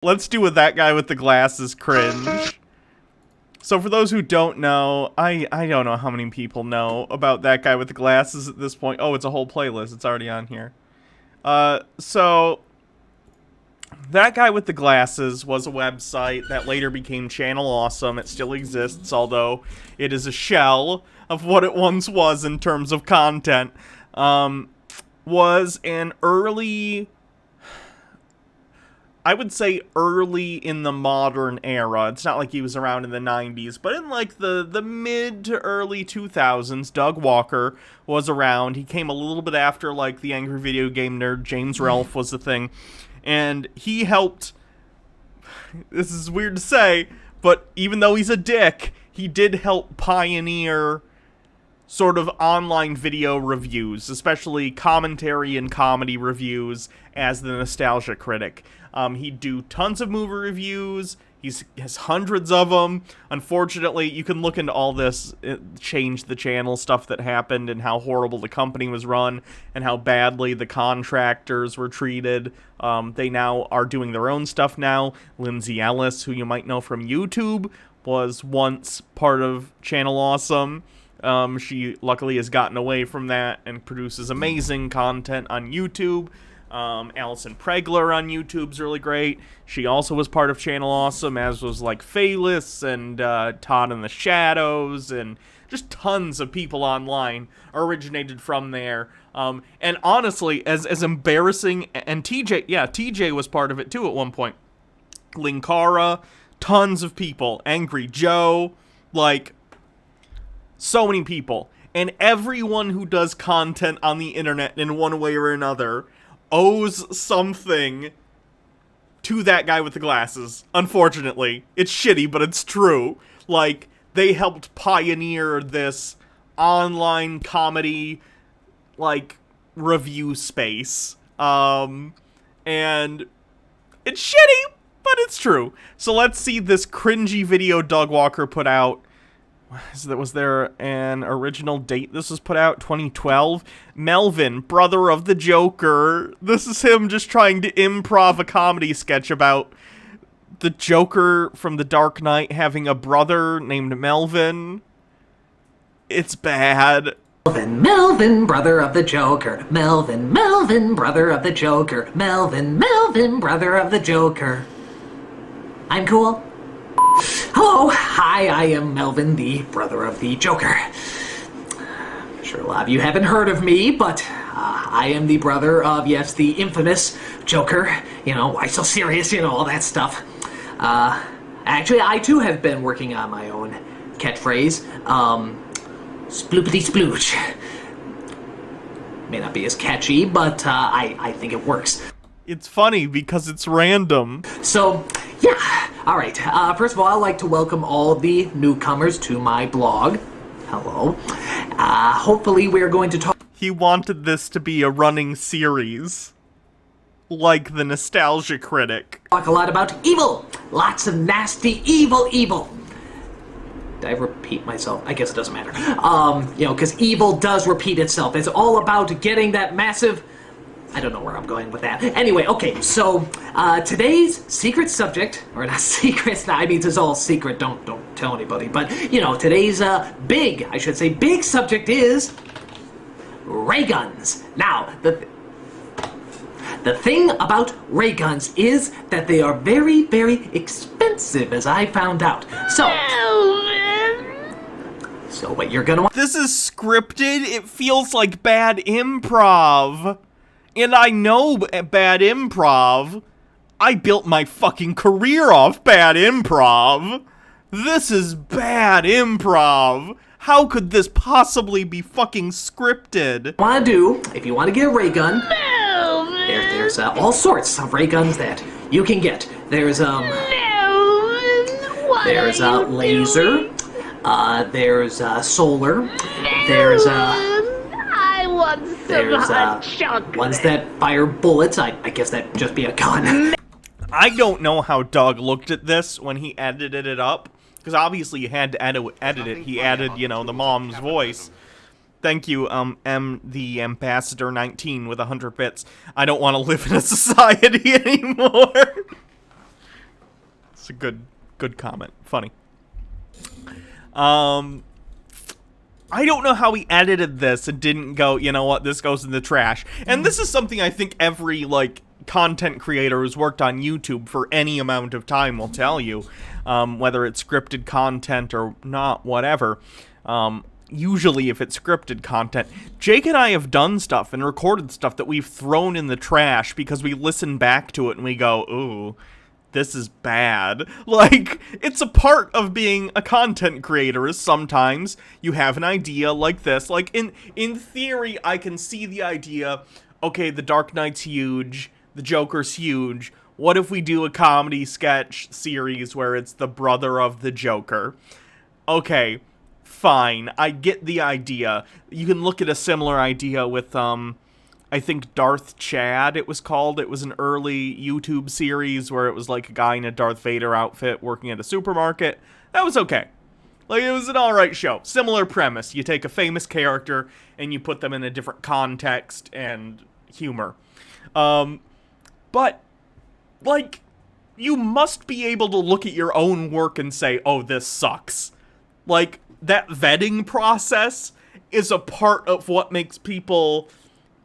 Let's do with that guy with the glasses cringe. So for those who don't know, I don't know how many people know about that guy with the glasses at this point. Oh, it's a whole playlist. It's already on here. So that guy with the glasses was a website that later became Channel Awesome. It still exists, although it is a shell of what it once was in terms of content. Was an early, I would say early in the modern era. It's not like he was around in the 90s, but in like the mid to early 2000s, Doug Walker was around. He came a little bit after like the Angry Video Game Nerd, James Ralph was the thing. And he helped, this is weird to say, but even though he's a dick, he did help pioneer sort of online video reviews, especially commentary and comedy reviews as the nostalgia critic. He'd do tons of movie reviews. He has hundreds of them. Unfortunately, you can look into all this, change the channel stuff that happened and how horrible the company was run and how badly the contractors were treated. They now are doing their own stuff now. Lindsay Ellis, who you might know from YouTube, was once part of Channel Awesome. She luckily has gotten away from that and produces amazing content on YouTube. Alison Pregler on YouTube's really great. She also was part of Channel Awesome, as was like Phalis and Todd in the Shadows, and just tons of people online originated from there. And honestly, as embarrassing, and TJ was part of it too at one point. Linkara, tons of people. Angry Joe, like, so many people. And everyone who does content on the internet in one way or another owes something to that guy with the glasses. Unfortunately. It's shitty, but it's true. Like, they helped pioneer this online comedy, like, review space. And it's shitty, but it's true. So let's see this cringy video Doug Walker put out. Was there an original date this was put out? 2012? Melvin, brother of the Joker. This is him just trying to improv a comedy sketch about the Joker from The Dark Knight having a brother named Melvin. It's bad. Melvin, brother of the Joker. Melvin, brother of the Joker. Melvin, brother of the Joker. I'm cool. Hello, hi, I am Melvin, the brother of the Joker. I'm sure a lot of you haven't heard of me, but I am the brother of, yes, the infamous Joker. You know, why so serious, you know, all that stuff. Actually, I too have been working on my own catchphrase. Sploopity splooch. May not be as catchy, but I think it works. It's funny because it's random. So, yeah. Alright, first of all, I'd like to welcome all the newcomers to my blog. Hello. Hopefully we're going to talk... He wanted this to be a running series. Like the Nostalgia Critic. Talk a lot about evil. Lots of nasty evil. Did I repeat myself? I guess it doesn't matter. You know, because evil does repeat itself. It's all about getting that massive... I don't know where I'm going with that. Anyway, okay, so today's secret subject, or not secret, I mean, it's all secret, don't tell anybody, but, you know, today's big subject is ray guns. Now, the thing about ray guns is that they are very, very expensive, as I found out. So what you're gonna want... This is scripted. It feels like bad improv. And I know bad improv. I built my fucking career off bad improv. This is bad improv. How could this possibly be fucking scripted? Want to do, if you want to get a ray gun, there's all sorts of ray guns that you can get. There's laser, there's solar, there's ones that fire bullets. I guess that'd just be a gun. I don't know how Doug looked at this when he edited it up, because obviously you had to edit it. He added, you know, the mom's voice. Thank you, the Ambassador 19 with 100 bits. I don't want to live in a society anymore. It's a good comment. Funny. I don't know how he edited this and didn't go, you know what, this goes in the trash. And this is something I think every, like, content creator who's worked on YouTube for any amount of time will tell you, whether it's scripted content or not, whatever. Usually if it's scripted content, Jake and I have done stuff and recorded stuff that we've thrown in the trash because we listen back to it and we go, ooh, this is bad. Like, it's a part of being a content creator is sometimes you have an idea like this. Like, in theory, I can see the idea, okay, the Dark Knight's huge, the Joker's huge. What if we do a comedy sketch series where it's the brother of the Joker? Okay, fine. I get the idea. You can look at a similar idea with, I think Darth Chad, it was called. It was an early YouTube series where it was like a guy in a Darth Vader outfit working at a supermarket. That was okay. Like, it was an alright show. Similar premise. You take a famous character and you put them in a different context and humor. But, like, you must be able to look at your own work and say, oh, this sucks. Like, that vetting process is a part of what makes people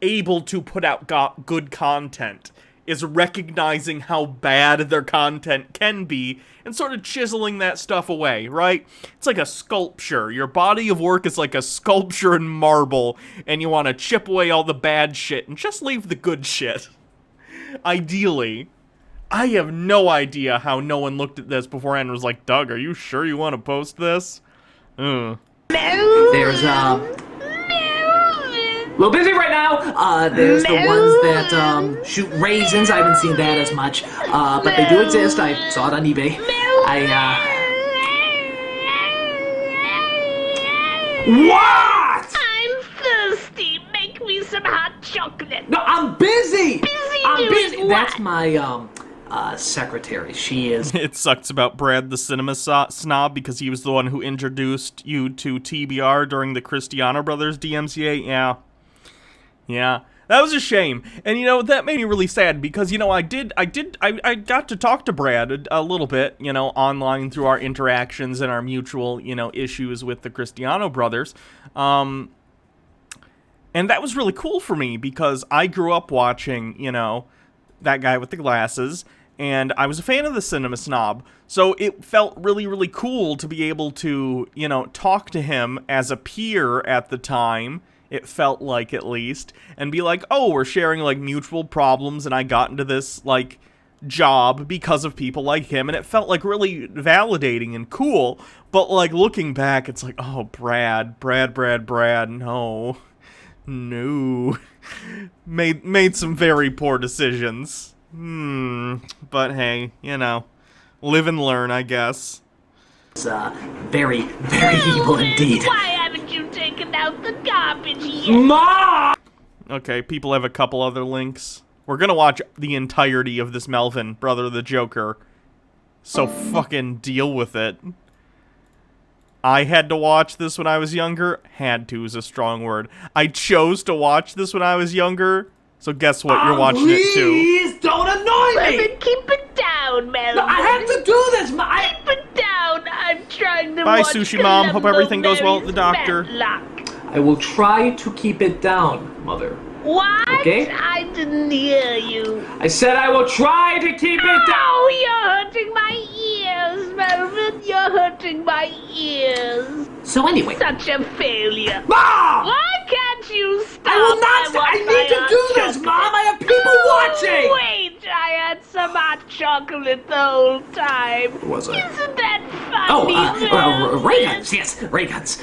able to put out good content, is recognizing how bad their content can be and sort of chiseling that stuff away, right? It's like a sculpture. Your body of work is like a sculpture in marble, and you want to chip away all the bad shit and just leave the good shit. Ideally. I have no idea how no one looked at this beforehand and was like, Doug, are you sure you want to post this? There's, a little busy right now. There's the ones that, shoot raisins. I haven't seen that as much. But they do exist. I saw it on eBay. What? I'm thirsty. Make me some hot chocolate. No, I'm busy! I'm busy! What? That's my, secretary. She is... It sucks about Brad the cinema snob because he was the one who introduced you to TBR during the Cristiano Brothers DMCA. Yeah, that was a shame. And, you know, that made me really sad because, you know, I got to talk to Brad a little bit, you know, online through our interactions and our mutual, you know, issues with the Cristiano Brothers. And that was really cool for me because I grew up watching, you know, that guy with the glasses, and I was a fan of the Cinema Snob, so it felt really, really cool to be able to, you know, talk to him as a peer at the time, it felt like at least, and be like, oh, we're sharing, like, mutual problems, and I got into this, like, job because of people like him, and it felt, like, really validating and cool, but, like, looking back, it's like, oh, Brad, no. No. Made some very poor decisions. But hey, you know, live and learn, I guess. It's, very, very evil indeed. Why haven't you taken out the garbage yet? Mom! Okay, people have a couple other links. We're gonna watch the entirety of this Melvin, brother of the Joker. So fucking deal with it. I had to watch this when I was younger. Had to is a strong word. I chose to watch this when I was younger. So guess what? You're watching it too. Please don't annoy me! Melvin, keep it down, Melvin. No, I have to do this, Keep it down. I'm trying to Bye, watch Sushi Mom. Hope everything goes well at the Columbo doctor. Mary's Matlock. I will try to keep it down, Mother. What? Okay? I didn't hear you. I said I will try to keep it down! Oh, you're hurting my ears, Melvin. You're hurting my ears. So anyway. Such a failure. Mom! Why can't you stop? I will not stop! I need to do this, Mom! I have people watching! Wait, I had some hot chocolate the whole time. What was I? Isn't that funny? Ray guns, yes, ray guns.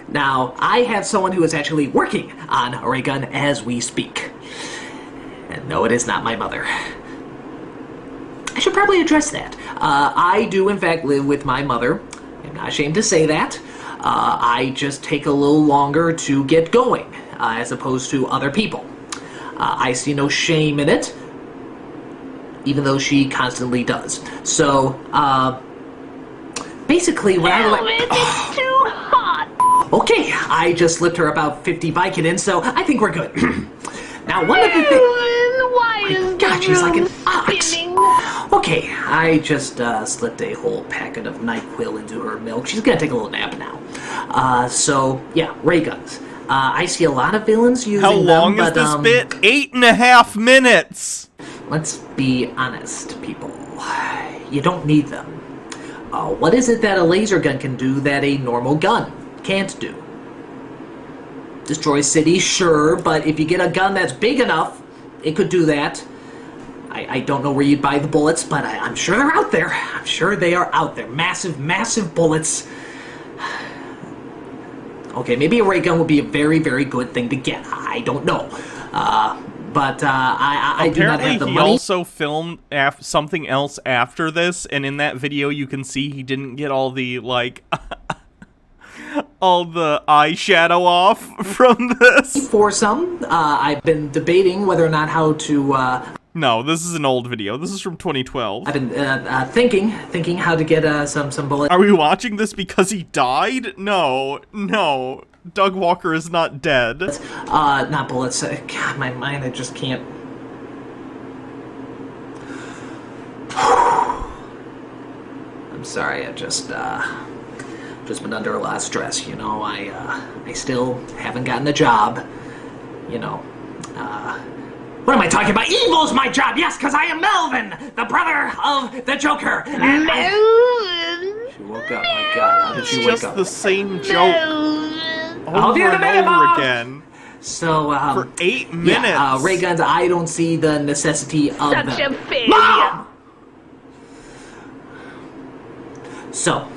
Now, I have someone who is actually working on a ray gun as we speak. And no, it is not my mother. I should probably address that. I do, in fact, live with my mother. I'm not ashamed to say that. I just take a little longer to get going, as opposed to other people. I see no shame in it, even though she constantly does. So, basically, when It's too hot. Okay, I just slipped her about 50 Vicodin, so I think we're good. Now, one of the things... Melvin, why is God, she's like an ox. spinning? Okay, I just slipped a whole packet of NyQuil into her milk. She's gonna take a little nap now. So, yeah, ray guns. I see a lot of villains using How long them, is this but, bit? 8.5 minutes! let's be honest, people. You don't need them. What is it that a laser gun can do that a normal gun can't do? Destroy cities, sure, but if you get a gun that's big enough, it could do that. I don't know where you'd buy the bullets, but I'm sure they're out there. I'm sure they are out there. Massive, massive bullets. Okay, maybe a ray gun would be a very, very good thing to get. I don't know. But I do not have the Apparently, he money. also filmed something else after this, and in that video, you can see he didn't get all the, like, all the eyeshadow off from this. For some, I've been debating whether or not how to, No, this is an old video. This is from 2012. I've been thinking how to get some bullets. Are we watching this because he died? No. Doug Walker is not dead. Not bullets. God, my mind, I just can't. I'm sorry, I just been under a lot of stress, you know. I still haven't gotten a job, you know. What am I talking about? Evil's my job, yes, because I am Melvin, the brother of the Joker. And Melvin! she woke up, my God, how did she It's wake just up? the same joke Melvin! over dear, and the over Mom! again. So, For 8 minutes. yeah, ray guns, I don't see the necessity of them. Such a failure! Mom! So,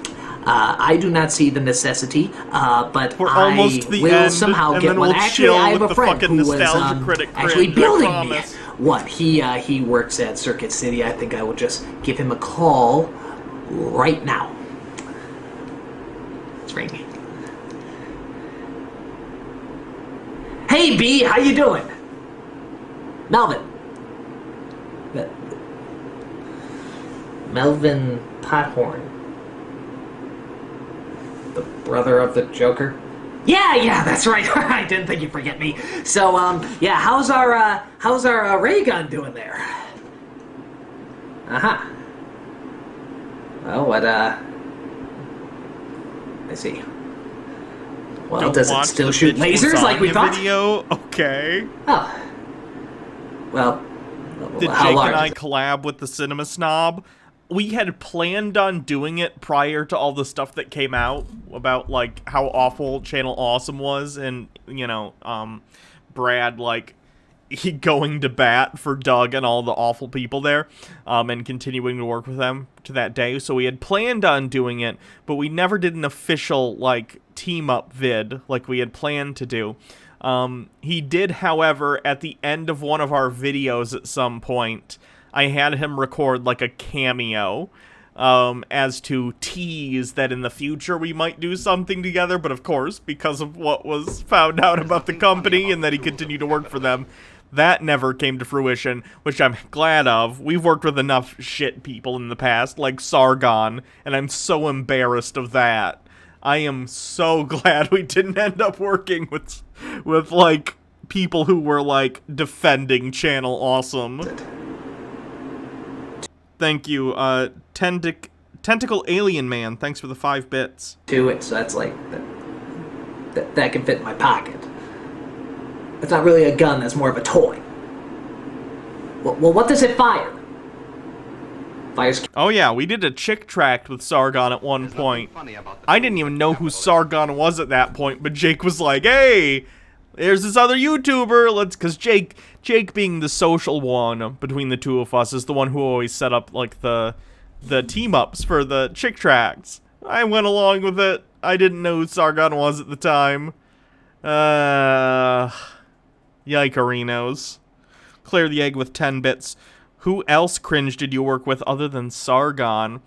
I do not see the necessity, but We're I almost the will end, somehow and get then one. we'll Actually, chill I have with a the friend fucking who was Nostalgia Critic actually cringe, I building me promise. one. He works at Circuit City. I think I will just give him a call right now. It's ringing. Hey, B, how you doing? Melvin. Melvin Pothorn. The brother of the Joker? Yeah, that's right. I didn't think you'd forget me. So, yeah, how's our ray gun doing there? Uh-huh. Well, what, I see. Well, Don't does it watch still the shoot Bitch lasers like we Lasagna thought? video? Okay. Oh. Well, Did how Jake large and I is it? collab with the Cinema Snob? We had planned on doing it prior to all the stuff that came out about, like, how awful Channel Awesome was, and, you know, Brad, like, he going to bat for Doug and all the awful people there, and continuing to work with them to that day. So we had planned on doing it, but we never did an official, like, team-up vid like we had planned to do. He did, however, at the end of one of our videos at some point, I had him record, like, a cameo, as to tease that in the future we might do something together, but of course, because of what was found out about the company and that he continued to work for them, that never came to fruition, which I'm glad of. We've worked with enough shit people in the past, like Sargon, and I'm so embarrassed of that. I am so glad we didn't end up working with like, people who were, like, defending Channel Awesome. Thank you, Tentacle Alien Man. Thanks for the 5 bits. To it, so that's like that can fit in my pocket. It's not really a gun, that's more of a toy. Well, what does it fire? Fires. Oh yeah, we did a chick tract with Sargon at one point. I didn't even know who Sargon was at that point, but Jake was like, hey, there's this other YouTuber, cause Jake being the social one between the two of us is the one who always set up, like, the team-ups for the chick tracts. I went along with it. I didn't know who Sargon was at the time. Yikerinos. Clear the egg with 10 bits. Who else Cringe did you work with other than Sargon?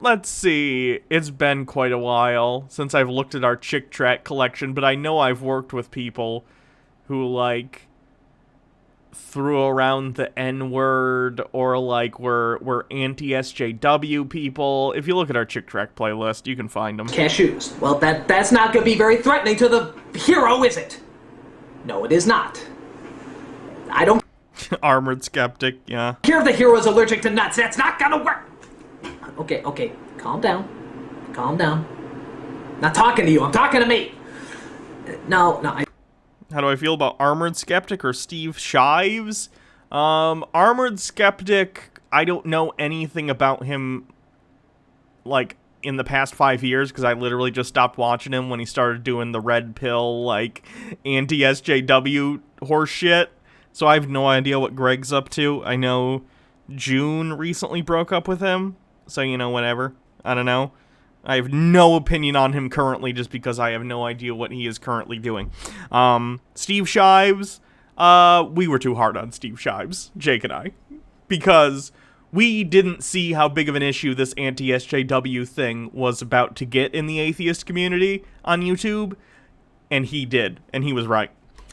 Let's see. It's been quite a while since I've looked at our chick tract collection, but I know I've worked with people who, like, threw around the N-word or, like, were anti-SJW people. If you look at our chick tract playlist, you can find them. Cashews. Well, that's not going to be very threatening to the hero, is it? No, it is not. I don't Armored skeptic, yeah. Here the hero is allergic to nuts. That's not gonna work. Okay, calm down. Calm down. Not talking to you, I'm talking to me. No, How do I feel about Armored Skeptic or Steve Shives? Armored Skeptic, I don't know anything about him, like, in the past 5 years, because I literally just stopped watching him when he started doing the red pill, like, anti-SJW horse shit. So I have no idea what Greg's up to. I know June recently broke up with him, so, you know, whatever. I don't know. I have no opinion on him currently just because I have no idea what he is currently doing. Steve Shives, we were too hard on Steve Shives, Jake and I, because we didn't see how big of an issue this anti-SJW thing was about to get in the atheist community on YouTube, and he did, and he was right.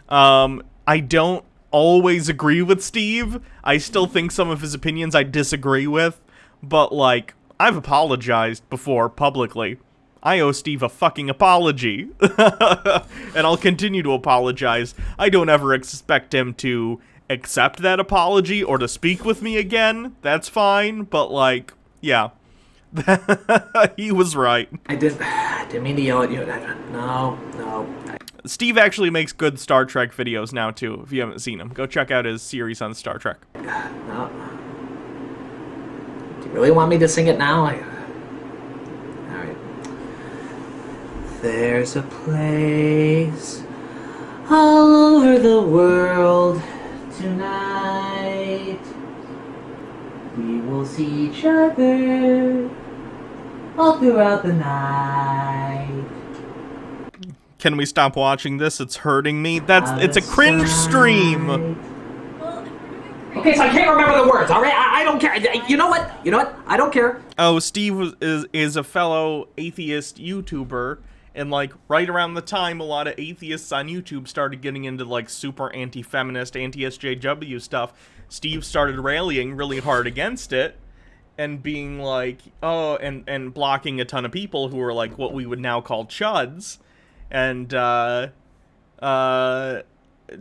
I don't always agree with Steve. I still think some of his opinions I disagree with, but, like, I've apologized before publicly. I owe Steve a fucking apology. And I'll continue to apologize. I don't ever expect him to accept that apology or to speak with me again. That's fine, but, like, yeah. He was right. I didn't mean to yell at you. No. Steve actually makes good Star Trek videos now, too, if you haven't seen him. Go check out his series on Star Trek. No. Do you really want me to sing it now? Alright. There's a place all over the world tonight. We will see each other all throughout the night. Can we stop watching this? It's hurting me. It's a cringe stream. Okay, so I can't remember the words, alright? I don't care. You know what? I don't care. Oh, Steve is a fellow atheist YouTuber, and, like, right around the time a lot of atheists on YouTube started getting into, like, super anti-feminist, anti-SJW stuff, Steve started rallying really hard against it, and being like, oh, and blocking a ton of people who were, like, what we would now call chuds, and,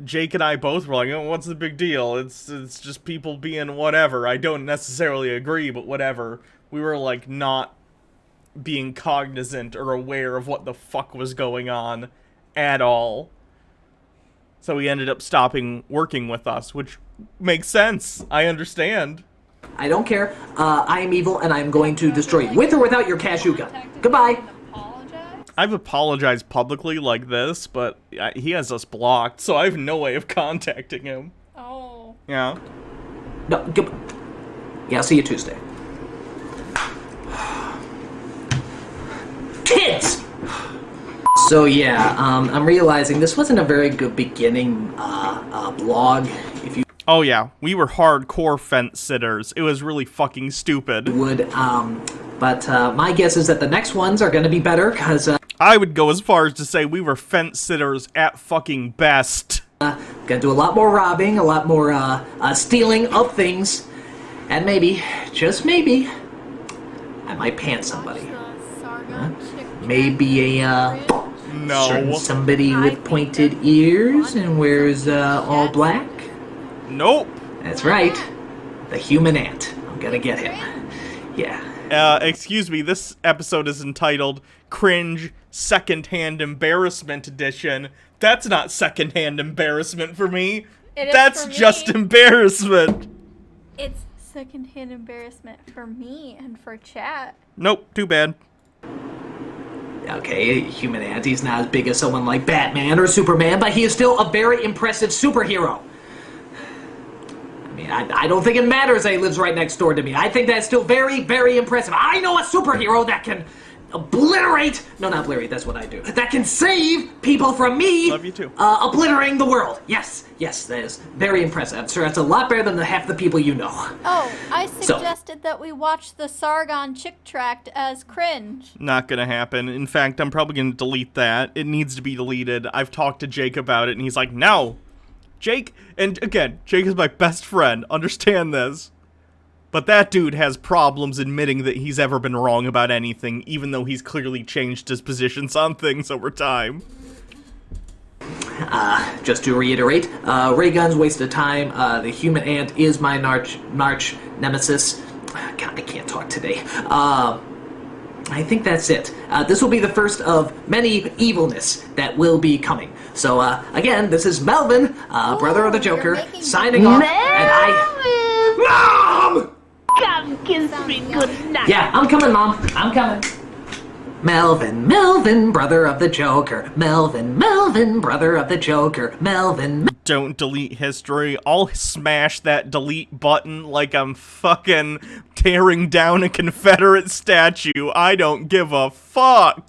Jake and I both were like, oh, what's the big deal? It's just people being whatever. I don't necessarily agree, but whatever. We were, like, not being cognizant or aware of what the fuck was going on at all. So he ended up stopping working with us, which makes sense. I understand. I don't care. I am evil, and I am going to destroy you, with or without your cashew gun. Goodbye. I've apologized publicly like this, but he has us blocked, so I have no way of contacting him. Oh. Yeah. No, yeah, I'll see you Tuesday. Kids! So yeah, I'm realizing this wasn't a very good beginning, blog, if you Oh yeah, we were hardcore fence sitters. It was really fucking stupid. would, but my guess is that the next ones are gonna be better, cause, I would go as far as to say we were fence sitters at fucking best. gonna do a lot more robbing, a lot more, stealing of things, and maybe, just maybe, I might pant somebody. Maybe a, certain somebody with pointed ears and wears, all black? Nope. That's right. The human ant. I'm gonna get him. Yeah. Excuse me, this episode is entitled Cringe Secondhand Embarrassment Edition. That's not secondhand embarrassment for me. That's just embarrassment. It's secondhand embarrassment for me and for chat. Nope, too bad. Okay, human ant, he's not as big as someone like Batman or Superman, but he is still a very impressive superhero. I mean, I don't think it matters that he lives right next door to me. I think that's still very, very impressive. I know a superhero that can obliterate... No, not obliterate, that's what I do. That can save people from me... Love you too. Obliterating the world. Yes, that is very impressive. I'm sure that's a lot better than the half the people you know. Oh, I suggested that we watch the Sargon Chick Tract as Cringe. Not gonna happen. In fact, I'm probably gonna delete that. It needs to be deleted. I've talked to Jake about it, and he's like, no! Jake, and again, Jake is my best friend, understand this. But that dude has problems admitting that he's ever been wrong about anything, even though he's clearly changed his positions on things over time. Just to reiterate, ray guns, waste of time. The human ant is my arch nemesis. God, I can't talk today. I think that's it. This will be the first of many evilness that will be coming. So, again, this is Melvin, brother of the Joker, signing off, and Mom! Come kiss me good night. Yeah, I'm coming, Mom. I'm coming. Melvin, brother of the Joker. Melvin, brother of the Joker. Melvin. Don't delete history. I'll smash that delete button like I'm fucking tearing down a Confederate statue. I don't give a fuck.